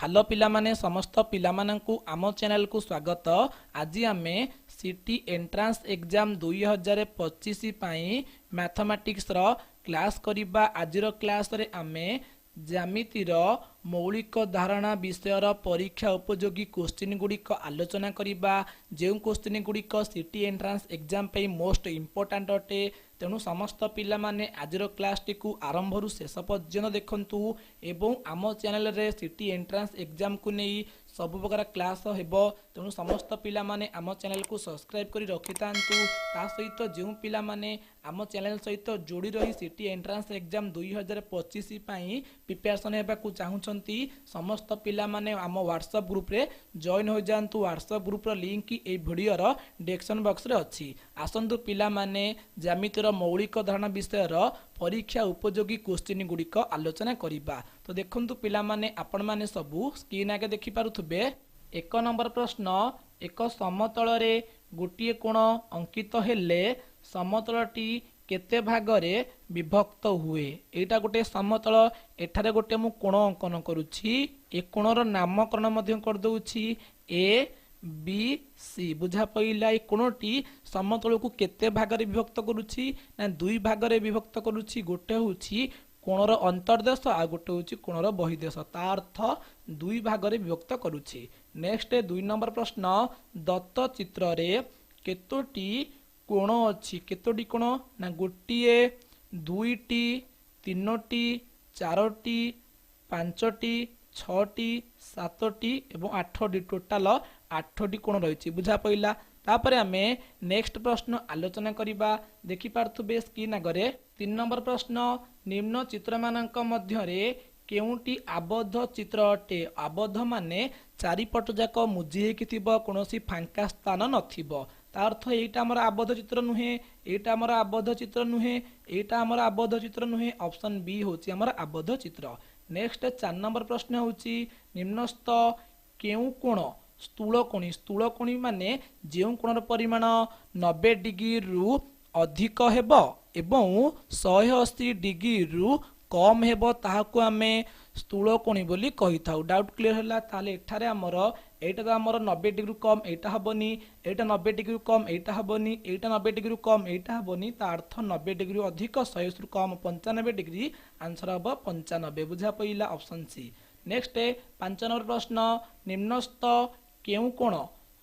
Hello पिला माने समस्त पिला माननकु आम चैनल को स्वागत। आज आमे सिटी एंट्रांस एग्जाम 2025 पाई मैथमेटिक्स रो क्लास करिबा। आजिर क्लास रे आमे ज्यामितिर मौलिक धारणा विषयर परीक्षा उपयोगी क्वेश्चन गुड़िक आलोचना करिबा। जो क्वेश्चन गुड़िक सिटी एंट्रांस एग्जाम पे मोस्ट इंपोर्टेंट अटे, तेणु समस्त पिला माने आजिर क्लास टी को आरंभ रु शेष पर्यंत देखंतु एवं आम चैनल रे सिटी एंट्रांस एग्जाम को नहीं सब प्रकार क्लास हेबो। तेणु समस्त पिला माने आम चैनल को सब्सक्राइब करी रखि तांतु। ता सहित जो पिला माने आम चैनल सहित जोड़ी रही सिटी एंट्रांस एग्जाम 2025 पाई प्रिपरेशन हेबा को चाहुचंती, समस्त पिला माने आम व्हाट्सएप ग्रुप रे जॉइन हो जांतु। व्हाट्सएप ग्रुप रो लिंक ए वीडियो रो डिस्क्रिप्शन बॉक्स रे अछि। आसंतु पिला माने ज्यामितिर मौलिक धारणा विषयर परीक्षा उपयोगी क्वेश्चन गुड़िक आलोचना करिबा। तो देखंतु पिला माने आपण माने सबु स्क्रीन आगे देखि पारुथबे। एक नंबर प्रश्न, एक समतल रे गोटिए कोण अंकित हेले समतलटी केते भागरे विभक्त हुए। एटा गोटे समतल, एठारे गोटे मु कोण अंकन करूछि। ए कोणर नामकरण मध्य कर दउछि ए बी सी। बुझा पइला ए कोणटी समतल को केते भागरे विभक्त करूछि ना दुई भागरे विभक्त करूछि। गोटे होछि कोणर अंतर्देश आ गोटे होछि कोणर बहिर्देश, ता अर्थ दुई भागरे विभक्त करूछि। नेक्स्ट 2 नंबर प्रश्न, दत्त चित्र रे केतोटी कोण अछि। केतोटी कोण ना गोटिए, दुईटी, तीनोटी, चारोटी, पांचटी, छटी, सातटी एवं आठटी, टोटाल 8टी कोण रही। बुझा पइला। तापरे आमे नेक्स्ट प्रश्न आलोचना करिबा। देखि पार्थुबे स्क्रीन आगरे 3 नंबर प्रश्न, निम्न चित्र मानक मध्यरे केउटी आबद्ध चित्र अटे। आबद्ध माने चारिपट जाक मुजी हेकि थिबो, कोनोसी फांका स्थान नथिबो। ता अर्थ एटा हमर आबद्ध चित्र नुहे, एटा हमर आबद्ध चित्र नुहे, एटा हमर आबद्ध चित्र नुहे। ऑप्शन बी होची हमर आबद्ध चित्र। नेक्स्ट 4 नंबर प्रश्न होची, निम्नस्थ केउ कोण स्थूलकोणी। स्थूलकोणी माने जेउ कोणर परिमाण 90 डिग्री रु अधिक हेबो एवं 180 डिग्री रु कम हेबो, ताहाकु आमे स्थूलकोणी बोली कहि थाउ। डाउट क्लियर होला। ताले एठारे हमर एटा तो हमर 90 डिग्री कम, एटा हबनी, एटा 90 डिग्री कम, एटा हबनी, एटा 90 डिग्री कम, एटा हबनी। ता अर्थ 90 डिग्री अधिक 180 रु कम 95 डिग्री, आंसर हबो 95। बुझा पइला, ऑप्शन सी। नेक्स्ट 5 नंबर प्रश्न, निम्नस्थ केउ कोण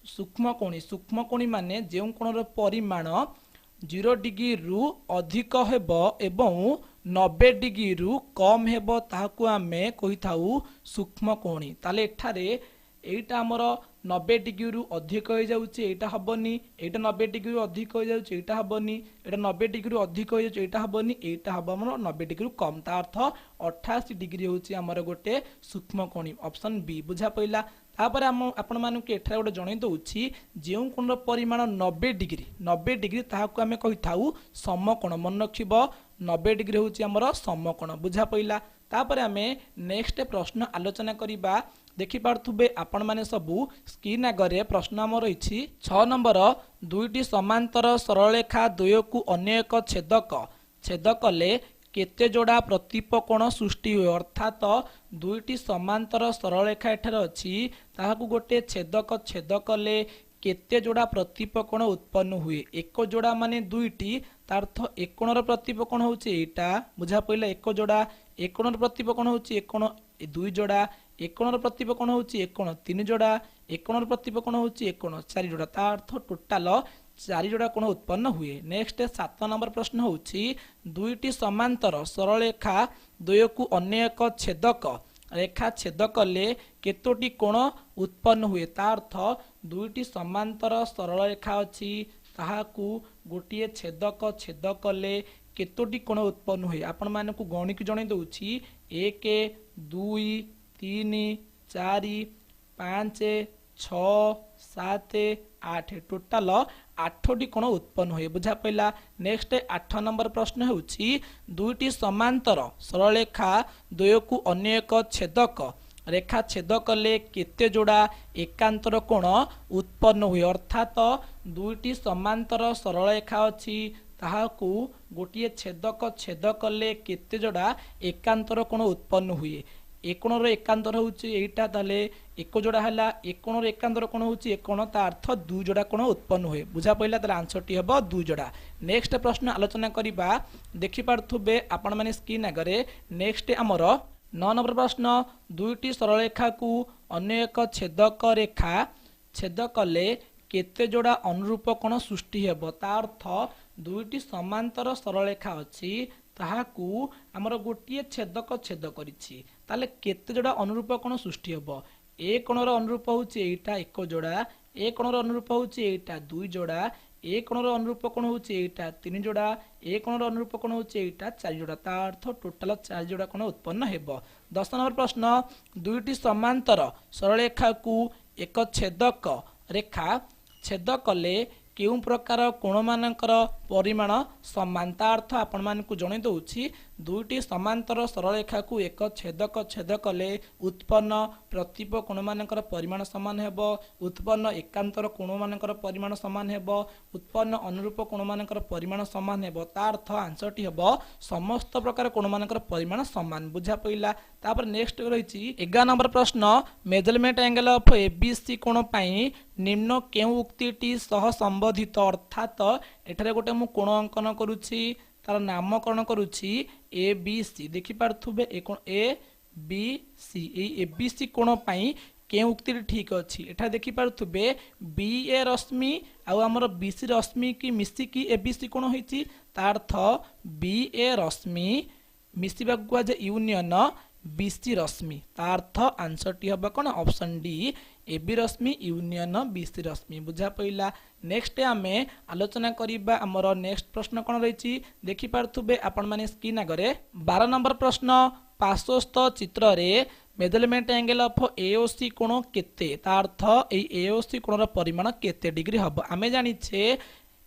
सूक्ष्मकोणी। सूक्ष्मकोणी माने जेउ कोणर परिमाण 0 डिग्री रु अधिक हेबो एवं 90 डिग्री रु कम हेबो, ताहाकु आमे कहि थाउ सूक्ष्मकोणी। ताले एठारे एटा हमर 90 डिग्री रु अधिक हो जाउची, एटा हबनी, एटा 90 डिग्री रु अधिक हो जाउची, एटा हबनी, एटा 90 डिग्री रु अधिक हो जाउची, एटा हबनी, एटा हबो हमर 90 डिग्री रु कम। ता अर्थ 88 डिग्री होची हमर गोटे सूक्ष्मकोणी। Option B. बुझा पइला। तापर आपण मानु के एठारे गोटे जणै दउछि जेउ कोणर परिमाण 90 डिग्री ताहाकु आमे कहि थाउ समकोण। मन रखिबो 90 डिग्री होची हमर समकोण। बुझा पइला। तापर आमे नेक्स्ट प्रश्न आलोचना करिबा। देखि पार्थुबे आपण माने सबु स्क्रीन आगरे प्रश्न हमर रहिछि 6 नंबर, दुईटी समांतर सरलरेखा द्वयकु अन्य एक छेदक छेद कले केते जोड़ा प्रतिपकोण सृष्टि हुए। अर्थात दुईटी समांतर सरलरेखा एठारे अछि, ताहाकु गोटे छेदक छेद कले केते जोड़ा प्रतिपकोण उत्पन्न हुए। एक जोड़ा माने दुईटी, तार्थ एक कोणर प्रतिपकोण होछि एटा। बुझा पइला। एक जोड़ा, एक कोणर प्रतिपकोण होछि एक कोण 2 जोड़ा, एक कोणर प्रतिपकोण होछि एक कोण 3 जोड़ा, एक कोणर प्रतिपकोण होछि एक कोण 4 जोड़ा, ता अर्थ टोटाल 4 जोड़ा कोण उत्पन्न हुए। नेक्स्ट 7 नंबर प्रश्न होछि, दुईटी समांतर सरलरेखा द्वयकु अन्य एक छेदक रेखा छेद कले केतोटी कोण उत्पन्न हुए। ता अर्थ दुईटी समांतर सरलरेखा अछि, ताहाकु गोटिए छेदक छेद कले केतोटी कोण उत्पन्न हुए। आपण मानकु गणिक जणै दउछि 1 2 3 4 5 6 7 8, टोटाल 8टी कोण उत्पन्न हुए। बुझा पइला। नेक्स्ट 8 नंबर प्रश्न होछि, दुईटी समांतर सरलरेखा द्वयकु अन्य एक छेदक रेखा छेद कले केते जोड़ा एकांतर कोण उत्पन्न हुए। अर्थात दुईटी समांतर सरलरेखा अछि, ताहाकु गोटिए छेदक छेद कले केते जोड़ा एकांतर कोण उत्पन्न हुए। एकोणर एकांतर होउची एटा ताले एक जोड़ा हला एकोणर एकांतर कोन होउची एकोण ता अर्थ दुई जोड़ा कोन उत्पन्न हुए बुझा पइला ताले आंसर टी हबो दुई जोड़ा। नेक्स्ट प्रश्न आलोचना करिबा देखि पारथुबे आपण माने स्क्रीन आगरे नेक्स्ट हमर 9 नंबर प्रश्न दुईटी सरल रेखा को अन्य एक छेदक रेखा छेद कले केते जोड़ा अनुरूप कोण सृष्टि हेबो ता अर्थ दुईटी समांतर सरल रेखा अछि ताहाकू आमर गोटे छेदक छेद करिछि ताले केते जोड़ा अनुरूप कोण सृष्टि हेबो ए कोणर अनुरूप होउछि एटा एक जोड़ा ए कोणर अनुरूप होउछि एटा दुई जोड़ा ए कोणर अनुरूप कोण होउछि एटा तीन जोड़ा ए कोणर अनुरूप कोण होउछि एटा चार जोड़ा ता अर्थ टोटल चार जोड़ा कोण उत्पन्न हेबो। 10 नंबर प्रश्न दुईटी समांतर सरल रेखा को एक छेदक रेखा छेद कले केउ प्रकार कोण मानकर परिमाण समानता अर्थ आपण मानकु जणे दउछि दुईटी समांतर सरल रेखा को एक छेदक छेद कले उत्पन्न प्रतिप कोण मानकर परिमाण समान हेबो उत्पन्न एकांतर कोण मानकर परिमाण समान हेबो उत्पन्न अनुरूप कोण मानकर परिमाण समान हेबो ता अर्थ आंसर टी हेबो समस्त प्रकार कोण मानकर परिमाण समान बुझा पइला। तापर नेक्स्ट रहिछि 11 नंबर प्रश्न मेजरमेंट एंगल ऑफ एबीसी कोण पई निम्न केउ उक्तिटी सह संबंधित अर्थात एठारे गोटे मु कोण अंकन करूछि तार नामकरण करूछि ए बी सी देखि पारथुबे ए बी सी ए बी सी कोण पई के उक्ति ठीक अच्छी एठा देखि पारथुबे बी ए रश्मि आउ हमर बी सी रश्मि की मिसी की ए बी सी कोण होइछि तार अर्थ बी ए रश्मि मिसिबा गुआ जे यूनियन बीसी रश्मि तार्थ आंसर टी हबा कोन ऑप्शन डी ए बी रश्मि यूनियन बीसी रश्मि बुझा पइला। नेक्स्ट आमे आलोचना करिबा हमर नेक्स्ट प्रश्न कोन रहिछि देखि पारथुबे आपण माने स्क्रीन आगरे 12 नंबर प्रश्न पार्श्वस्थ चित्र रे मेजरमेंट एंगल ऑफ एओसी कोण केते तार्थ ए एओसी कोणर परिमाण केते डिग्री हबो आमे जानि छे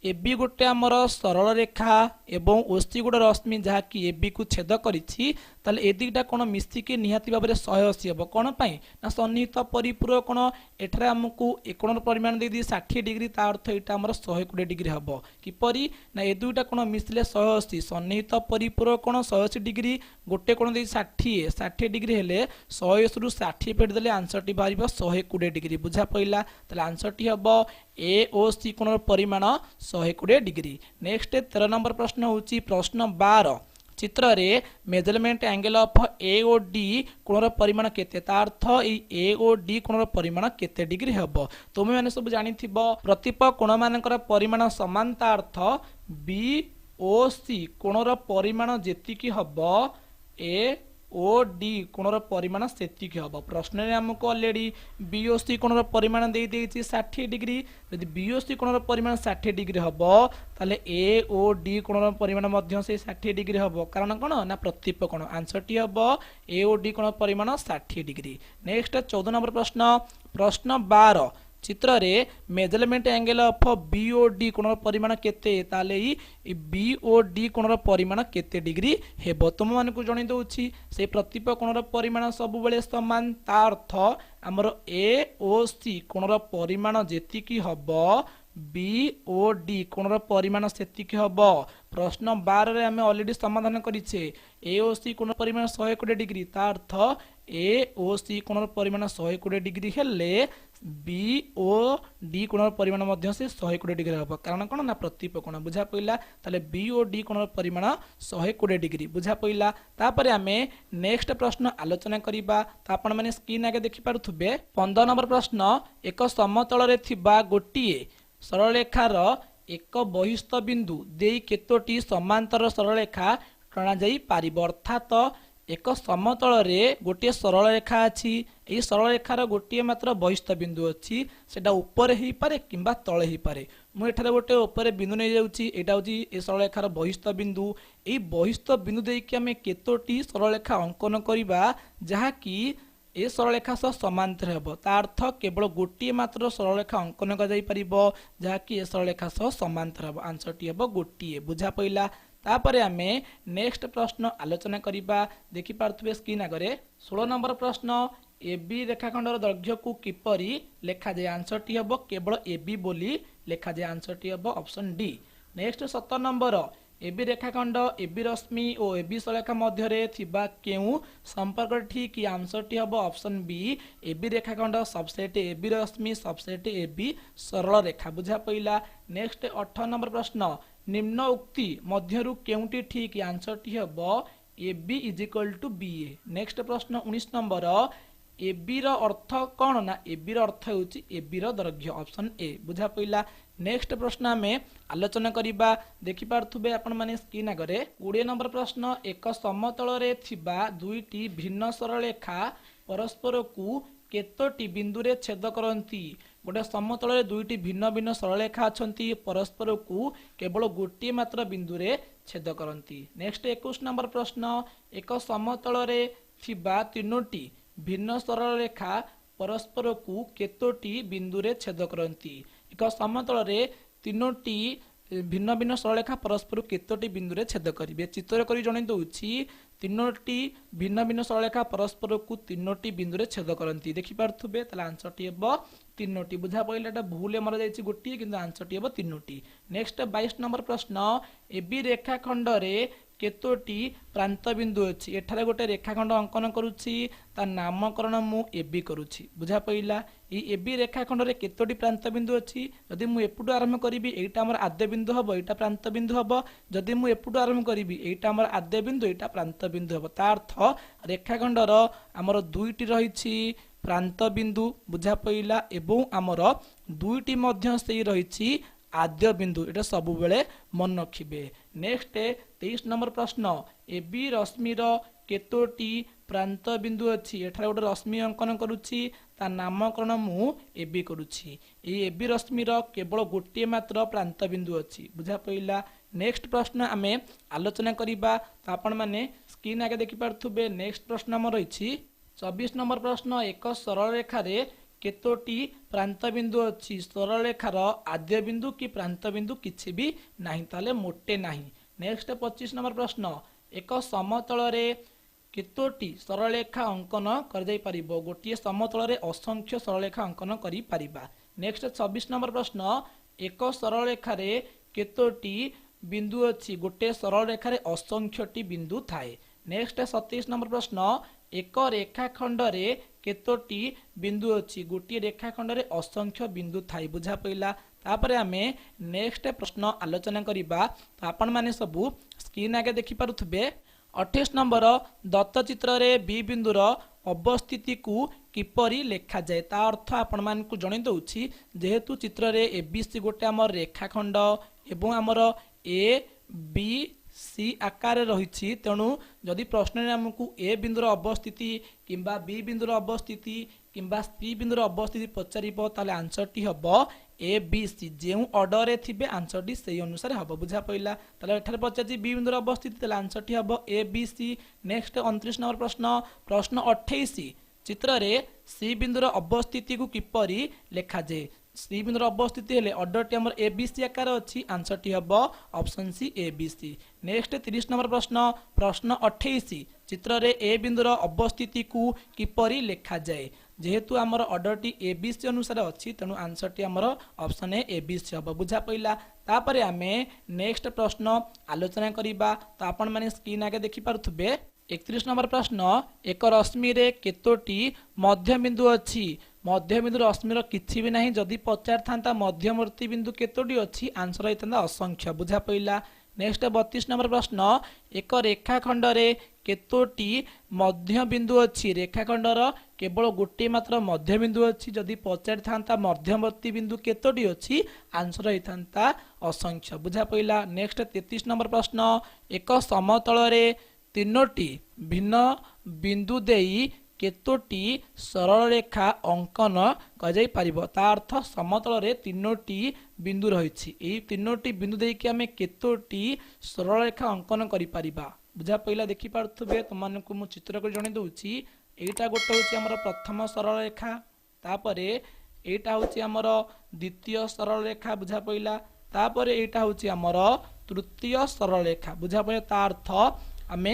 एबी गोटे आमर सरल रेखा एवं ओसी गोटे रश्मि जहाँकि एबी को छेद करिछि ताले ए दिटा कोण मिसिकी निहाती भाबरे 180 हेबो कोण पई ना सन्निहित परिपूरक कोण एठरे हमकु एकोणर परिमाण दे दी 60 डिग्री ता अर्थ एटा हमर 120 डिग्री हबो किपरि ना ए दुटा कोण मिसले 180 सन्निहित परिपूरक कोण 180 डिग्री गोटे कोण दे 60 डिग्री हेले 180 रु 60 फेट देले आंसर टी बारिबो 120 डिग्री बुझा पइला ताले आंसर टी हबो ए ओ सी कोणर परिमाण 120 डिग्री। नेक्स्ट 13 नंबर प्रश्न होची प्रश्न 12 चित्र रे measurement angle of A O D कोणर परिमाण केते तार्थ ए ओ डी कोणर परिमाण केते डिग्री हेबो तुमे माने सब जानि थिबो प्रतिप कोण मानकर परिमाण समानता अर्थ बी ओ सी कोणर परिमाण जेतिकी हबो ए ओ डी कोणर परिमाण सेतिकी हबो प्रश्न रे हमको ऑलरेडी बीओसी कोणर परिमाण दे देछि 60 डिग्री यदि बीओसी कोणर परिमाण 60 डिग्री हबो ताले ए ओ डी कोणर परिमाण मध्य से 60 डिग्री हबो कारण कोन ना प्रतिप कोण आंसर टी हबो ए ओ डी कोणर परिमाण 60 डिग्री। नेक्स्ट 14 नंबर प्रश्न प्रश्न 12 चित्र रे मेजरमेंट एंगल ऑफ बीओडी कोणर परिमाण केते ताले ई बीओडी कोणर परिमाण केते डिग्री हेबो तुम मान को जणी दउछि से प्रतिप कोणर परिमाण सब बेले समान ता अर्थ हमर ए ओ सी कोणर परिमाण जेतिकी हबो बी ओ डी कोणर परिमाण सेतिकी हबो प्रश्न 12 रे हमें ऑलरेडी समाधान करिछे ए ओ सी कोणर परिमाण 120 डिग्री ता अर्थ ए ओ सी कोणर परिमाण 120 डिग्री हेले बी ओ डी कोणर परिमाण मध्य से 120 डिग्री हबो कारण कोन ना प्रतिप कोण बुझा पइला ताले बी ओ डी कोणर परिमाण 120 डिग्री बुझा पइला। तापरे हमें नेक्स्ट प्रश्न आलोचना करिबा ता आपण माने स्क्रीन आगे देखि पारुथुबे 15 नंबर प्रश्न एक समतल रे थिबा गोटिए सरल रेखार एक बहिस्थ बिंदु देई केतोटी समांतर सरल रेखा टणा जाई पारिबो अर्थात एक समतल रे गोटे सरल रेखा अछि एई सरल रेखार गोटे मात्र बहिस्थ बिंदु अछि सेटा ऊपर ही पारे किंबा तळे ही पारे मु एठारे गोटे ऊपर बिंदु नै जाउची एटा होची ए सरल रेखार बहिस्थ बिंदु एई बहिस्थ बिंदु देई कि हमें केतोटी सरल रेखा अंकन करिबा जहा कि ए सरल रेखा सह समांतर हेबो ता अर्थ केवल गोटे मात्र सरल रेखा अंकन क जाई परिबो जहा कि ए सरल रेखा सह समांतर हेबो आंसर टी हेबो गोटे बुझा पइला। तापरे आमे नेक्स्ट प्रश्न आलोचना करिबा देखि पारथुबे स्क्रीन आगरे 16 नंबर प्रश्न एबी रेखाखंडर दैर्घ्य को किपरि लेखा जाय आंसर टी हेबो केवल एबी बोली लेखा जाय आंसर टी हेबो option D. Next 17 number AB ରେଖାଖଣ୍ଡ এবি ରଶ୍ମି ଓ এবି ସଳଖା ମଧ୍ୟରେ ଥିବା କେଉଁ ସମ୍ପର୍କଟି କି ଆନ୍ସରଟି ହେବ ଅପସନ୍ ବି এবି ରେଖାଖଣ୍ଡ ସବସେଟ୍ এবି ରଶ୍ମି ସବସେଟ୍ এবି ସରଳ ରେଖା ବୁଝା ପଇଲା। ନେକ୍ସଟ 18 ନମ୍ବର ପ୍ରଶ୍ନ ନିମ୍ନ ଉକ୍ତି ମଧ୍ୟରୁ କେଉଁଟି ଠିକ୍ ଆନ୍ସରଟି ହେବ AB is equal to BA. Next ପ୍ରଶ୍ନ 19 ନମ୍ବର এবি ର ଅର୍ଥ କ'ଣ ନା এবି ର ଅର୍ଥ ହେଉଛି এবି ର ଦୈର୍ଘ୍ୟ ଅପସନ୍ ଏ ବୁଝା ପଇଲା। ନେକ୍ସଟ ପ୍ରଶ୍ନ ଆମେ ଆଲୋଚନା କରିବା ଦେଖିପାରୁଥିବେ ଆପଣ ମାନେ ସ୍କ୍ରିନ୍ ଆଗରେ 20 ନମ୍ବର ପ୍ରଶ୍ନ ଏକ ସମତଳରେ ଥିବା ଦୁଇଟି ଭିନ୍ନ ସରଳରେଖା ପରସ୍ପରକୁ କେତୋଟି ବିନ୍ଦୁରେ ଛେଦ କରନ୍ତି। ଗୋଟେ ସମତଳରେ ଦୁଇଟି ଭିନ୍ନ ଭିନ୍ନ ସରଳରେଖା ଅଛନ୍ତି ପରସ୍ପରକୁ କେବଳ ଗୋଟିଏ ମାତ୍ର ବିନ୍ଦୁରେ ଛେଦ କରନ୍ତି। ନେକ୍ସଟ 21 ନମ୍ବର ପ୍ରଶ୍ନ ଏକ ସମତଳରେ ଥିବା ତିନୋଟି ଭିନ୍ନ ସରଳରେଖା ପରସ୍ପରକୁ କେତୋଟି ବିନ୍ଦୁରେ ଛେଦ କରନ୍ତି। ଏକ ସମତଳରେ ତିନୋଟି ଭିନ୍ନ ଭିନ୍ନ ସରଳରେଖା ପରସ୍ପରକୁ କେତୋଟି ବିନ୍ଦୁରେ ଛେଦ କରିବେ ଚିତ୍ର କରି ଜଣାଇ ଦେଉଛି। ତିନୋଟି ଭିନ୍ନ ଭିନ୍ନ ସରଳରେଖା ପରସ୍ପରକୁ ତିନୋଟି ବିନ୍ଦୁରେ ଛେଦ କରନ୍ତି ଦେଖିପାରୁଥିବେ ତାହେଲେ ଆନ୍ସରଟି ହେବ ତିନୋଟି ବୁଝା ପଡ଼ିଲା। ଏଟା ଭୁଲ ମରାଯାଇଛି ଗୋଟିଏ କିନ୍ତୁ ଆନ୍ସରଟି ହେବ ତିନୋଟି। ନେକ୍ସଟ 22 ନମ୍ବର ପ୍ରଶ୍ନ এবি ରେଖାଖଣ୍ଡରେ କେତୋଟି ପ୍ରାନ୍ତ ବିନ୍ଦୁ ଅଛି। ଏଠାରେ ଗୋଟେ ରେଖାଖଣ୍ଡ ଅଙ୍କନ କରୁଛି ତା ନାମକରଣ ମୁଁ এবি କରୁଛି ବୁଝା ପଡ଼ିଲା। এই এবি ରେଖାଖଣ୍ଡରେ କେତୋଟି ପ୍ରାନ୍ତ ବିନ୍ଦୁ ଅଛି ଯଦି ମୁଁ ଏପଟୁ ଆରମ୍ଭ କରିବି ଏଇଟା ଆମର ଆଦ୍ୟ ବିନ୍ଦୁ ହେବ ଏଇଟା ପ୍ରାନ୍ତ ବିନ୍ଦୁ ହେବ। ଯଦି ମୁଁ ଏପଟୁ ଆରମ୍ଭ କରିବି ଏଇଟା ଆମର ଆଦ୍ୟ ବିନ୍ଦୁ ଏଇଟା ପ୍ରାନ୍ତ ବିନ୍ଦୁ ହେବ। ତା ଅର୍ଥ ରେଖାଖଣ୍ଡର ଆମର ଦୁଇଟି ରହିଛି ପ୍ରାନ୍ତ ବିନ୍ଦୁ ବୁଝା ପଡ଼ିଲା ଏବଂ ଆମର ଦୁଇଟି ମଧ୍ୟ ସେଇ ରହିଛି आद्य बिंदु एटा सबुबेले मन रखिबे। नेक्स्ट 23 नंबर प्रश्न এবি रश्मिर केतोटी प्रांत बिंदु अच्छी एठार गोटे रश्मि अंकन करुच्ची ता नामकरण मु এবি करुच्ची। ए এবি रश्मिर केवल गोटे मात्र प्रांत बिंदु अच्छी बुझा पइला। नेक्स्ट प्रश्न आमे आलोचना करिबा तो आपण माने स्क्रीन आगे देखि पारथुबे। नेक्स्ट प्रश्न हमर रहिछि 24 नंबर प्रश्न एक सरल रेखा रे केतोटी प्रांत बिंदु अच्छी सरल रेखार आद्य बिंदु कि प्रांत बिंदु किछि भी नहीं ताले मोटे नहीं। नेक्स्ट 25 नंबर प्रश्न एक समतल रे केतोटी सरल रेखा अंकन कर जाई परिबो गोटिए समतल रे असंख्य सरल रेखा अंकन करि परिबा। नेक्स्ट 26 नंबर प्रश्न एक सरल रेखा रे केतोटी बिंदु अच्छी गोटे सरल रेखा रे असंख्यटी बिंदु थाए। नेक्स्ट 27 नंबर प्रश्न एक रेखाखंड रे केतोटी बिंदु अच्छी गोटे रेखाखंड रे असंख्य बिंदु थाई बुझा पइला। तापरे आमे नेक्स्ट प्रश्न आलोचना करिबा तो आपण माने सबु स्क्रीन आगे देखि पारुथबे। 28 नंबर दत्त चित्र रे बी बिंदुर अवस्थिति को किपरि लेखा जाए ता अर्थ आपण मान को जणै दउछि। जेहेतु चित्र रे एबीसी गोटे हमर रेखाखंड एवं हमर ए बी सी आकार रही तेणु जदि प्रश्न आमको ए बिंदुर अवस्थिति किंबा बी बिंदुर अवस्थिति किंबा सी बिंदुर अवस्थिति पचारिबो ताले आंसरटी हबो ए बी सी जेउ ऑर्डर रे थिबे आंसरटी सेही अनुसार हबो बुझा पइला। ताले एठारे पचारछि बी बिंदुर अवस्थिति ताले आंसरटी हबो A B C. Next 29 number प्रश्न 28 चित्र रे सी बिंदुर अवस्थिति को किपरि लेखा जाए। सी बिंदुर अवस्थिति हेले ऑर्डर टी हमर ए बी सी आकार अछि आंसर टी हबो option C A B C. Next 30 number प्रश्न 28 चित्र रे ए बिंदुर अवस्थिति को किपरि लेखा जाए। जेहेतु हमर ऑर्डर टी ए बी सी अनुसार अछि तेनु आंसर टी हमर ऑप्शन ए बी सी हबो बुझा पइला। तापरे आमे नेक्स्ट प्रश्न आलोचना करिबा तो आपण माने स्क्रीन आगे देखि पारुथबे। 31 नंबर प्रश्न एक रश्मि रे केतोटी मध्य बिंदु अच्छी मध्य बिंदु रश्मिर किछि भी नहीं जदि पचार था मध्यवर्ती बिंदु केतोटी अच्छी आंसर होता असंख्य बुझा पइला। नेक्स्ट 32 नंबर प्रश्न एक रेखाखंड रे केतोटी मध्य बिंदु अच्छी रेखाखंडर केवल गोटे मात्र मध्य बिंदु अच्छी जदि पचार था मध्यवर्ती बिंदु केतोटी अच्छी आंसर होता असंख्य बुझा पइला। नेक्स्ट 33 नंबर प्रश्न एक समतल रे तीनोटी भिन्न बिंदु देई केतोटी सरल रेखा अंकन कजाई पारिबो ता अर्थ समतल रे तीनोटी बिंदु रहिछि एई तीनोटी बिंदु देई कि हमें केतोटी सरल रेखा अंकन करि पारिबा बुझा पइला। देखि पारथुबे तमानकु मु चित्र कर जणे दउछि एटा गोटे होछि हमर प्रथम सरल रेखा तापरे एटा होछि हमर द्वितीय सरल रेखा बुझा पइला तापरे एटा होछि हमर तृतीय सरल रेखा बुझा पइला। ता अर्थ आमे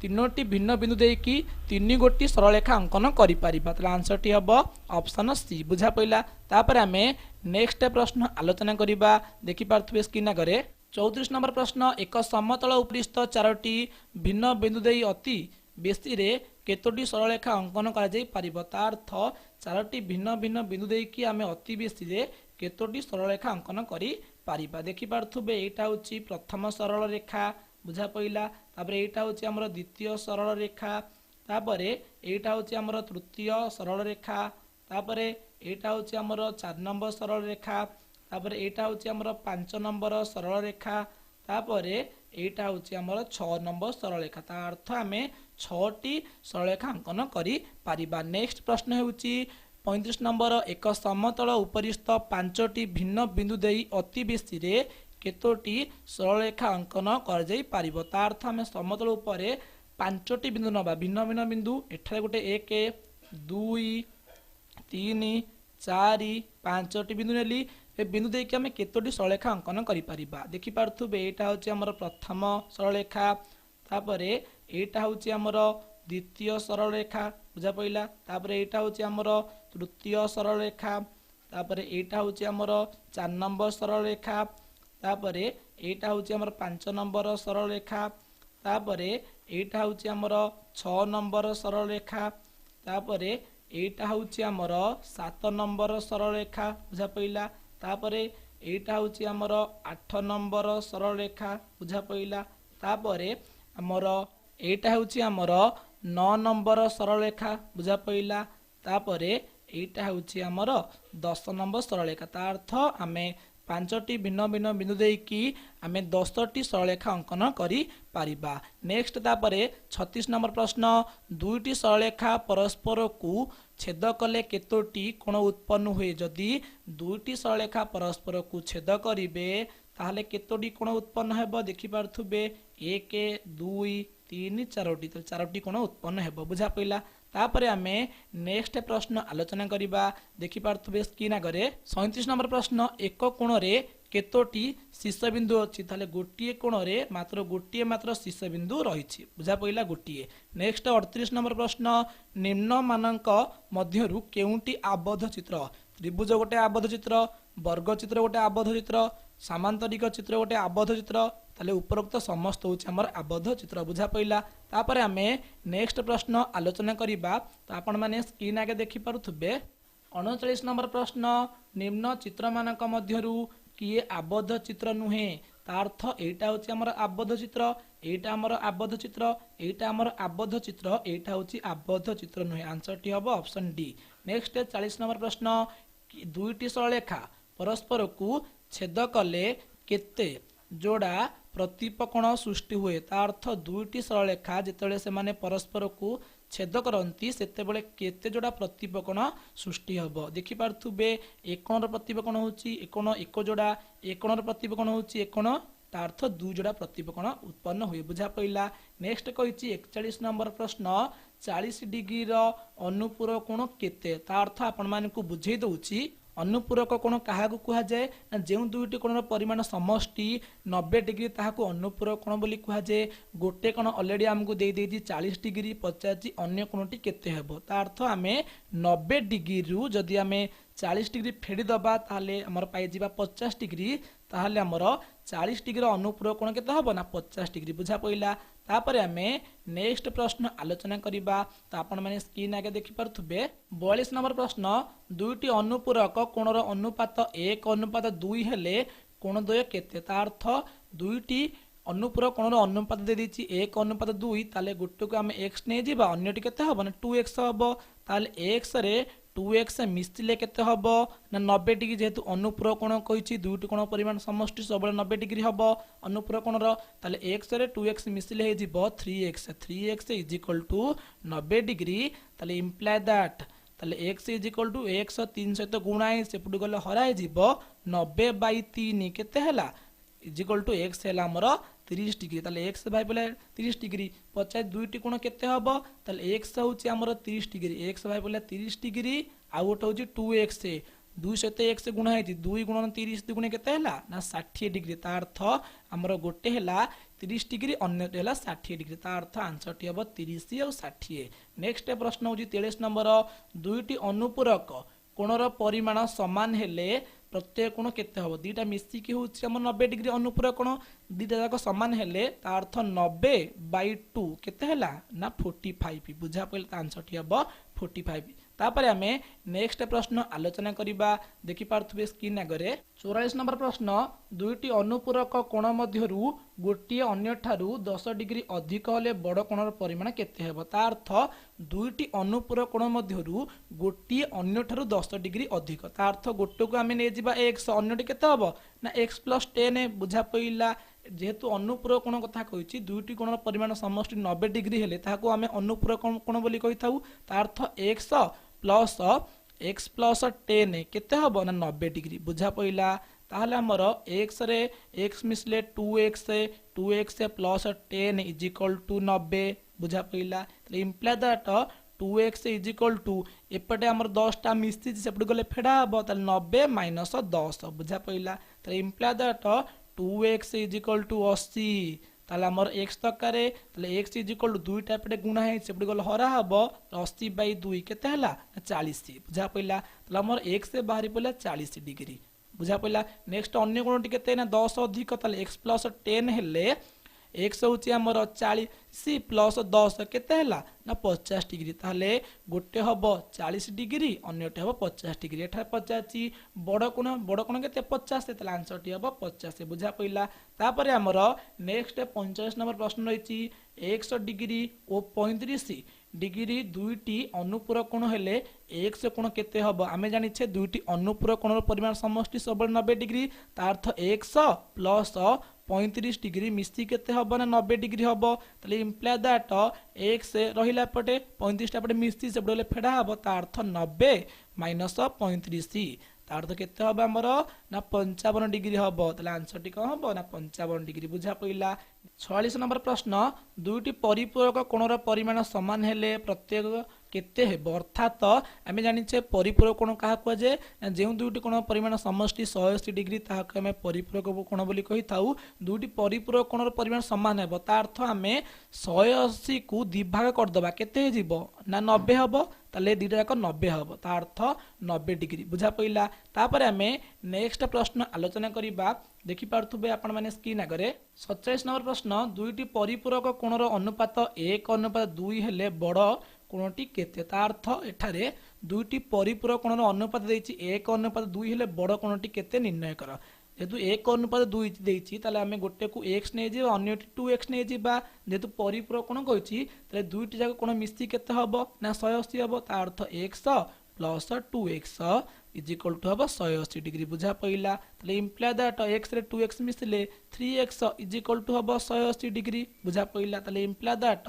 तीनोटी भिन्न बिंदु देकी तीन गोटी सरल रेखा अंकन करि पारिबा त आंसर टी हबो ऑप्शन सी बुझा पइला। तापर आमे नेक्स्ट प्रश्न आलोचना करिबा देखि पारथुबे स्क्रीन आगरे 34 नंबर प्रश्न एक समतल उपरिस्थ चारोटी भिन्न बिंदु देई अति बेसी रे केतोटी सरलरेखा अंकन करा जाई परिबो ता अर्थ चारोटी भिन्न भिन्न बिंदु देई कि आमे अति बेसी रे केतोटी सरलरेखा अंकन करी पारिबा देखि पारथुबे एटा होची प्रथम सरल रेखा बुझा पइला तापरे एटा होची हमर द्वितीय सरल रेखा तापरे एटा होची हमर तृतीय सरल रेखा तापरे एटा होची हमर 4 नंबर सरल रेखा तापरे एटा होची हमर 5 नंबर सरल रेखा तापरे एटा होची हमर 6 नंबर सरल रेखा ता अर्थ आमे 6 टी सरल रेखा अंकन करी पारिबा। नेक्स्ट प्रश्न होची 35 नंबर एक समतल उपरिस्थ 5 टी भिन्न बिंदु देई अति बेसी रे केतोटी सरल रेखा अंकन कर जाई पारिबो ता अर्थ आमे समतल उपरे 5 टी बिंदु नबा भिन्न भिन्न बिंदु एठारे गोटे 1 2 3 4 5 टी बिंदु नेली ए बिंदु देखि आमे केतोटी सरलरेखा अंकन करि परिबा देखि पारथुबे एटा होची हमर प्रथम सरलरेखा तापरे एटा होची हमर द्वितीय सरलरेखा बुझा पइला तापरे एटा होची हमर तृतीय सरलरेखा तापरे एटा होची हमर 4 नंबर सरलरेखा तापरे एटा होची हमर 5 नंबर सरलरेखा तापरे एटा होची हमर 6 नंबर सरलरेखा तापरे एटा होची हमर 7 नंबर सरलरेखा बुझा पइला तापरे एटा होची हमर 8 नंबर सरलरेखा बुझा पइला तापरे हमर एटा होची हमर 9 नंबर सरलरेखा बुझा पइला तापरे एटा होची हमर 10 नंबर सरलरेखा ता अर्थ आमे 5टी भिन्न भिन्न बिंदु देकी आमे 10टी सरलरेखा अंकन करी पारिबा। नेक्स्ट तापरे 36 नंबर प्रश्न दुईटी सरलरेखा परस्पर को छेद कले केतोटी कोण उत्पन्न हुए जदि दुईटी सरलरेखा परस्पर को छेद करिवे ताहले केतोटी कोण उत्पन्न हेबो देखि पारथुबे 1 2 3 4टी तो 4टी कोण उत्पन्न हेबो बुझा पइला तापरे आमे नेक्स्ट प्रश्न आलोचना करिबा देखि पारथुबे स्क्रीन आगरे 37 नंबर प्रश्न एक कोण रे केतोटी शीर्ष बिंदु अछि ताले गोटिए कोण रे मात्र शीर्ष बिंदु रहिछि बुझा पइला गोटिए। नेक्स्ट 38 नंबर प्रश्न निम्न मानक मध्यरु केउंटी आबद्ध चित्र त्रिभुज गोटे आबद्ध चित्र वर्ग चित्र गोटे आबद्ध चित्र सामांतरिक चित्र गोटे आबद्ध चित्र ताले उपरोक्त समस्त होछि हमर आबद्ध चित्र बुझा पइला तापरे आमे नेक्स्ट प्रश्न आलोचना करिबा तो आपण माने स्क्रीन आगे देखि पारुथबे 39 नंबर प्रश्न निम्न चित्र मानक मध्यरु किए आबद्ध चित्र नुहे ता अर्थ एटा होछि हमर आबद्ध चित्र एटा हमर आबद्ध चित्र एटा हमर आबद्ध चित्र एटा होछि आबद्ध चित्र नुहे आंसर टी हबो ऑप्शन डी। नेक्स्ट 40 नंबर प्रश्न दुईटी सरलरेखा परस्पर को छेद कले केते जोड़ा प्रतिपकोण सृष्टि हुए ता अर्थ दुईटी सरलरेखा जेतेबेले से माने परस्पर को छेद करती सेतेबेले केते जोड़ा प्रतिपकोण सृष्टि हबो देखि पारथुबे एक कोणर प्रतिपकोण होची एक कोण एक जोड़ा एक कोणर प्रतिपकोण होची एक कोण ता अर्थ दुई जोड़ा प्रतिपकोण उत्पन्न हुए बुझा पइला। नेक्स्ट कहिछि 41 नंबर प्रश्न 40 डिग्री रो अनुपूरक कोण केते ता अर्थ आपण मानकु बुझेई दउची अनुपूरक कोण क्या कह जाए ना जो दुईटी कोणर परिमाण समष्टि 90 डिग्री ताहाकु अनुपूरक कोण बोली कह जाए गोटे कोण ऑलरेडी हमको दे देजी 40 डिग्री पचाची अन्य कोणटी केते हेबो ता अर्थ आमे 90 डिग्री रु जदि आमे 40 डिग्री फेडी दबा ताले हमर पाई जिबा 50 डिग्री ताहले हमर 40 डिग्री अनुपूरक कोण केते हबो ना 50 डिग्री बुझा पइला तापरे आमे नेक्स्ट प्रश्न आलोचना करिबा तो आपण माने स्क्रीन आगे देखि पारथुबे 42 नंबर प्रश्न दुईटी अनुपूरक कोणर अनुपात 1:2 हेले कोण द्वय केते ता अर्थ दुईटी अनुपूरक कोणर अनुपात दे दिछि 1:2 ताले गुट्टू को आमे x नै जिबा अन्यटी केते हबो ना 2x हबो ताले x रे 2x मिस्तिले केते हबो ना 90 डिग्री जेहेतु अनुपूरक कोण कहिछि दुईटी कोण परिमाण समष्टि सबले 90 डिग्री हबो अनुपूरक कोणर ताले x रे 2x मिस्तिले हे जिवो 3x is equal to 90 degree ताले इंप्लाय दैट ताले x is equal to x 3 सहित गुणाए सेपटु गले हराए जिवो 90/3 केते हला इज इक्वल टू x हला हमर 30 डिग्री ताले x भाई बोले 30 डिग्री 50 दुईटी कोण केते हबो ताले x होची हमर 30 डिग्री x भाई बोले 30 डिग्री आ गोटे होची 2x 2 सहित x गुणा हेती 2 गुणन 30 दुगुणे केते हला ना 60 डिग्री ता अर्थ हमर गोटे हला 30 डिग्री अन्य हला 60 डिग्री ता अर्थ आंसर टी हबो 30 और 60। नेक्स्ट प्रश्न होची 23 नंबर दुईटी अनुपूरक कोणर परिमाण समान हेले प्रत्येक कोण केते हबो दीटा मिसिकी होउछि हमर 90 डिग्री अनुपूरक कोण दीटा जाक समान हेले ता अर्थ 90/2 केते हला ना 45 बुझा पइल ता आंसर टी हबो 45। तापर आमे नेक्स्ट प्रश्न आलोचना करिबा देखि पार्थुबे स्क्रीन आगरे 44 नंबर प्रश्न दुईटी अनुपूरक कोण मध्यरु गोटिए अन्य ठारू 10 डिग्री अधिक हले बड़ कोणर परिमाण केते हेबो ता अर्थ दुईटी अनुपूरक कोण मध्यरु गोटिए अन्य ठारू 10 डिग्री अधिक ता अर्थ गोटे को आमे नै जिबा x अन्यटी केते हबो ना x + 10 बुझा पइला जेहेतु अनुपूरक कोण कथा कहिछि दुईटी कोणर परिमाण समष्टि 90 डिग्री हेले ताहाको आमे अनुपूरक कोण बोली कहिथाउ ता अर्थ x + 10 केते हबो ना 90 डिग्री बुझा पइला ताहले हमर x रे x मिसले 2x + 10 = 90 बुझा पइला इम्प्लाई दैट 2x = एपटे हमर 10 टा मिस्ति सेपटे गले फेडा हबो त 90 - 10 बुझा पइला त इम्प्लाई दैट 2x = 80 ताले हमर x तकारे ताले x = 2 टा एपटे गुणा है सेपटे गले हरा हबो 80/2 केते हला 40 बुझा पइला ताले हमर x से बाहरी पइला 40 डिग्री बुझा पइला। नेक्स्ट अन्य कोणटी केते ना 10 अधिक ताले x + 10 हेले x होची हमर 40 + 10 केते हला ना 50 डिग्री ताले गोटे हबो 40 डिग्री अन्यटे हबो 50 डिग्री एठा पचाची बड़ कोण केते 50 ताले आंसर टी हबो 50 बुझा पइला। तापरे हमर नेक्स्ट 45 नंबर प्रश्न रहिची 100 डिग्री और 35 डिग्री दुईटी अनुपूरक कोण हेले x कोण केते हबो आमे जानि छे दुईटी अनुपूरक कोणर परिमाण समष्टि सबल 90 डिग्री ता अर्थ x + 35 डिग्री मिसी केते हबो ना 90 डिग्री हबो तले इम्प्लाई दैट x रहिला पटे 35 टा पटे मिसी से बडले फेडा हबो ता अर्थ 90 - 35 ता अर्थ केते हबो हमर ना 55 डिग्री हबो तले आंसर टी कोन हबो ना 55 डिग्री बुझा पइला। 46 नंबर प्रश्न दुईटी परिपूरक कोणर परिमाण समान हेले प्रत्येक केते हेबो अर्थात आमे जानि छे परिपूरक कोण कहा को जे जेउ दुईटी कोण परिमाण समष्टि 180 डिग्री ताहाके आमे परिपूरक कोण बोली कहि थाउ दुईटी परिपूरक कोणर परिमाण समान हेबो ता अर्थ आमे 180 को दिभाग कर दबा केते जिवो ना 90 हबो ताले दीटा जाक 90 हबो ता अर्थ 90 डिग्री बुझा पइला। तापर आमे नेक्स्ट प्रश्न आलोचना करिबा देखि पार्थुबे आपण माने स्क्रीन आगरे 47 नंबर प्रश्न दुईटी परिपूरक कोणर अनुपात 1:2 हेले बड़ कोणटी केते ता अर्थ एठारे दुईटी परिपूरक कोणर अनुपात देछि 1:2 हेले बड़ कोणटी केते निर्णय कर जेतु 1:2 देछि ताले आमे गोटे को x नै जे अन्यटी 2x नै जेबा जेतु परिपूरक कोण कहिछि ताले दुईटी जाक कोण मिसि केते हबो ना 180 हबो ता अर्थ x + 2x = हबो 180 डिग्री बुझा पइला ताले इम्प्लाई दैट x रे 2x मिसले 3x = हबो 180 डिग्री बुझा पइला ताले इम्प्लाई दैट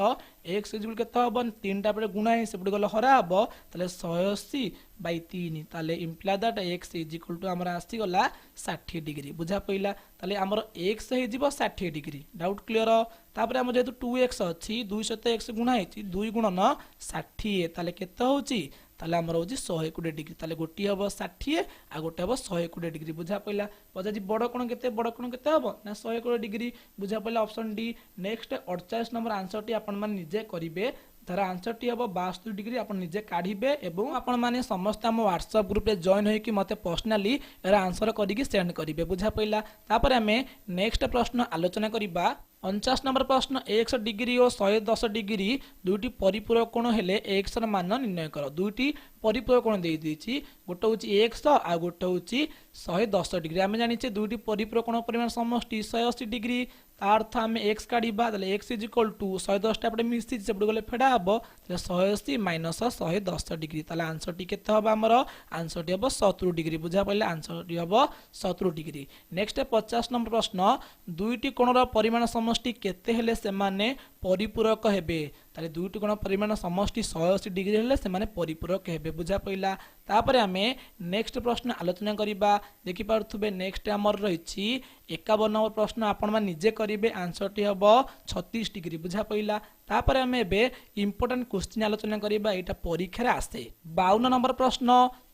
x = केते हबो 3 टा परे गुणा है सेपटे गले हरा हबो ताले 180/3 ताले इम्प्लाई दैट x = हमरा आसी गला 60 डिग्री बुझा पइला ताले हमर x हे जिवो 60 डिग्री डाउट क्लियर। तापरे हम जेतु 2x अछि 2 सते x गुणा हैछि 2 गुणन 60 ताले केते होछि ताले हमर होछि 120 डिग्री ताले गोटी हबो 60 आ गोटे हबो 120 डिग्री बुझा पइला पजाजी बड़ कोण केते हबो ना 120 डिग्री बुझा पइला option D. Next 48 number answer टी आपण मान निजे करिवे तार आंसर टी हबो 62 डिग्री आपण निजे काढिबे एवं आपण माने समस्त हम व्हाट्सएप ग्रुप रे जॉइन होई कि मते पर्सनली एरा आंसर करी कि सेंड करिवे बुझा पइला। तापर हमें नेक्स्ट प्रश्न आलोचना करिबा 49 नंबर प्रश्न 100 डिग्री और 110 डिग्री दुईटी परिपूरक कोण हेले x ର मान निर्णय कर दुईटी परिपूरक कोण देई देछि गोटे होछि 100 आ गोटे होछि 110 डिग्री आमे जानि छे दुईटी परिपूरक कोण परिमाण समष्टि 180 डिग्री ता अर्थ आमे x काढिबा तले x = 110 टा पटे मिसि सेपटे गले फेडा हबो तले 180 - 110 डिग्री तले आंसर टी केते हबो हमर आंसर टी हबो 70 डिग्री बुझा पइले आंसर टी हबो 70 डिग्री। नेक्स्ट 50 नंबर प्रश्न दुईटी कोणर परिमाण समष्टि केते हेले से माने परिपूरक हेबे ताले दुईटी कोण परिमाण समष्टि 180 डिग्री हेले से माने परिपूरक हेबे बुझा पइला। तापरे आमे नेक्स्ट प्रश्न आलोचना करिबा देखि पारथुबे नेक्स्ट हमर रहिछि 51 नंबर प्रश्न आपण मा निजे करिवे आंसर टी हबो 36 डिग्री बुझा पइला। तापर आम ए इंपोर्टाट क्वेश्चन आलोचना करबा एटा परीक्षा रे आसे 52 नंबर प्रश्न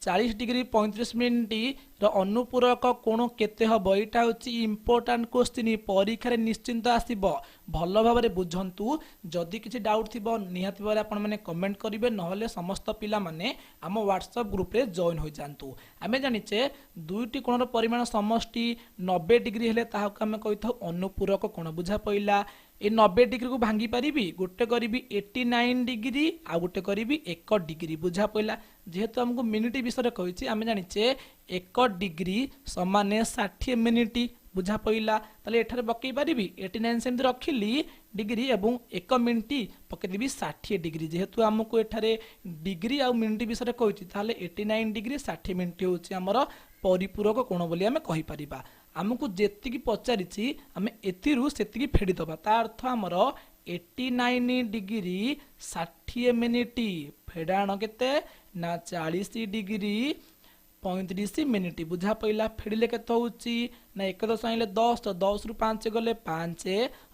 40 डिग्री 35 मिनिट रो अनुपूरक कोण केते हबो एटा होची इंपोर्टाट क्वेश्चन परीक्षा रे निश्चिंत आसीबो भलो भाबरे बुझंतु जदि किछि डाउट थिबो निहाती भाबरे आपण माने कमेंट करिवे नहले समस्त पिला माने आम व्हाट्सएप ग्रुप रे जॉइन हो जांतु आमे जानिचे दुईटी कोणर परिमाण समष्टि 90 डिग्री हेले ताहाक आमे कहिथौ अनुपूरक कोण बुझा पइला ए 90 डिग्री को भांगी पारिबी गोटे करिबी 89 डिग्री आ गोटे करिबी 1 डिग्री बुझा पइला जेहेतु हमको मिनिट विषय कहिछि आमे जानिचे 1 डिग्री समान 60 मिनिट बुझा पइला ताले एठारे पकई पारिबी 89 सेम रखिली डिग्री एवं 1 मिनिट पकई देबी 60 डिग्री जेहेतु हमको एठारे डिग्री आ मिनिट विषय कहिछि ताले 89 डिग्री 60 मिनिट होछि हमर परिपूरक कोण बोली आमे कहि परिबा आमको जेतिकी पचारिछि आमे एतिरु सेतिकी फेडी दबा ता अर्थ हमर 89 डिग्री 60 मिनिट फेडाण केते ना 40 डिग्री 35 मिनिट बुझा पइला फेडिले केते होउची ना 1 दश आइले 10 तो 10 रु 5 गले 5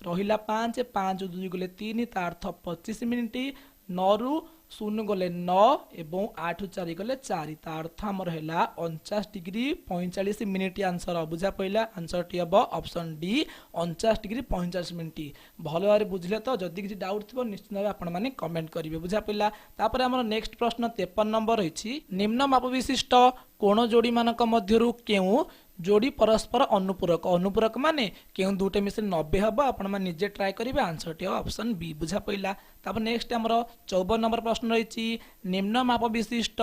रहिला 5 5 2 गले 3 ता अर्थ 25 मिनिट 9 रु 0 गले 9 एवं 8 4 गले 4 ता अर्थ हमर हैला 49 डिग्री 45 मिनिट आंसर बुझा पइला आंसर टी हबो ऑप्शन डी 49 डिग्री 45 मिनिट भलो भाबरे बुझले तो जदी किछि डाउट थिबो निश्चित भाबे आपण माने कमेंट करिवे बुझा पइला तापर हमर नेक्स्ट प्रश्न 53 नंबर रहिछि निम्न माप विशिष्ट कोण जोड़ी मानक मध्यरु केउ जोड़ी परस्पर अनुपूरक अनुपूरक माने केउ दुटे मिसे 90 हबो आपण माने निजे ट्राई करिवे आंसर टी ऑप्शन बी बुझा पइला तापर नेक्स्ट हमर 54 नंबर प्रश्न रहिछि निम्न माप विशिष्ट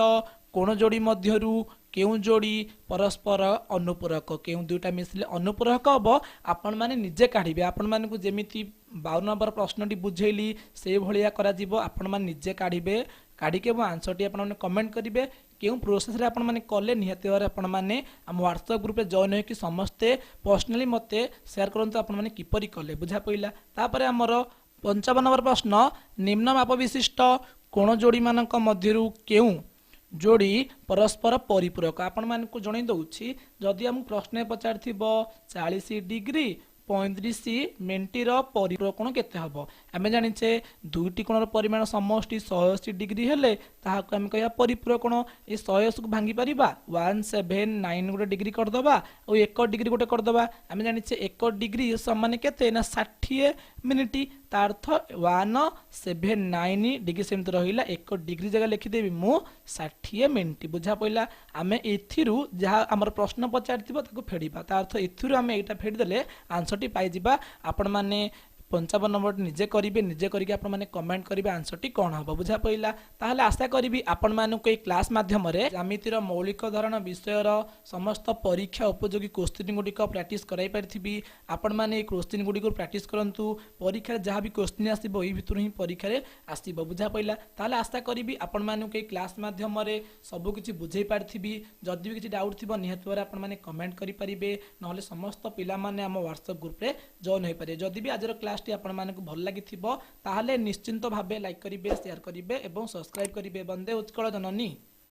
कोण जोड़ी मध्यरु केउ जोड़ी परस्पर अनुपूरक केउ दुटा मिसले अनुपूरक हबो आपण माने निजे काढिबे आपण माने को जेमिति 52 नंबर प्रश्नटी बुझेली से भलिया करा जीवो आपण माने निजे काढिबे काढिके वो आंसर टी आपण माने कमेंट करिवे केउ प्रोसेस रे आपण माने कले निहते बारे आपण माने हम व्हाट्सएप ग्रुप रे जॉइन हो कि समस्ते पर्सनली मते शेयर करंतु आपण माने किपरि कले बुझा पइला तापरे हमर 55 नंबर प्रश्न निम्न माप विशिष्ट कोण जोड़ी मानक मध्यरु केउ जोड़ी परस्पर परिपूरक आपण मानकु जणै दउछि जदि हम प्रश्न पचारथिबो 40 डिग्री 35 मिनिटर परिपूरक कोण केते हबो आमे जानिचे दुईटी कोणर परिमाण समष्टि 180 डिग्री हेले ताहाको आमे कहया परिपूरक कोण ए 180 को भांगी परिबा 179 गोटे डिग्री कर दबा और 1 डिग्री गोटे कर दबा आमे जानिचे 1 डिग्री समान केते ना 60 मिनिट ता अर्थ 179 डिग्री सेमत रहिला 1 डिग्री जगह लिखि देबी मु 60 मिनिट बुझा पइला आमे एथिरु जहा हमर प्रश्न पचारथिबो ताको फेडिबा ता अर्थ एथिरु आमे एटा फेडी देले आंसर टी पाई जिबा आपण माने 55 नंबर निजे करिवे निजे करिके आपण माने कमेंट करिवे आंसर टी कोन हबो बुझा पइला ताहले आशा करिवि आपण मानको ए क्लास माध्यम रे ज्यामितिर मौलिक धरण विषयर समस्त परीक्षा उपयोगी क्वेश्चन गुडी को प्रैक्टिस कराई परथिबी आपण माने ए क्वेश्चन गुडी को प्रैक्टिस करंतु परीक्षा जहा भी क्वेश्चन आसीबो एही भितरु ही परीक्षा रे आसीबो बुझा पइला ताहले आशा करिवि आपण मानको ए क्लास माध्यम रे सब किछि बुझै परथिबी जदि भी किछि डाउट थिबो निहत बारे आपण माने कमेंट करि परिबे नहले समस्त पिला माने हम व्हाट्सएप ग्रुप रे जॉइन होई पारे जदि भी आजर क्लास टी आपण मानकु भल लागि थिबो ताहले निश्चिंत भाबे लाइक करिवे शेयर करिवे एवं सब्सक्राइब करिवे वंदे उत्कल जननी।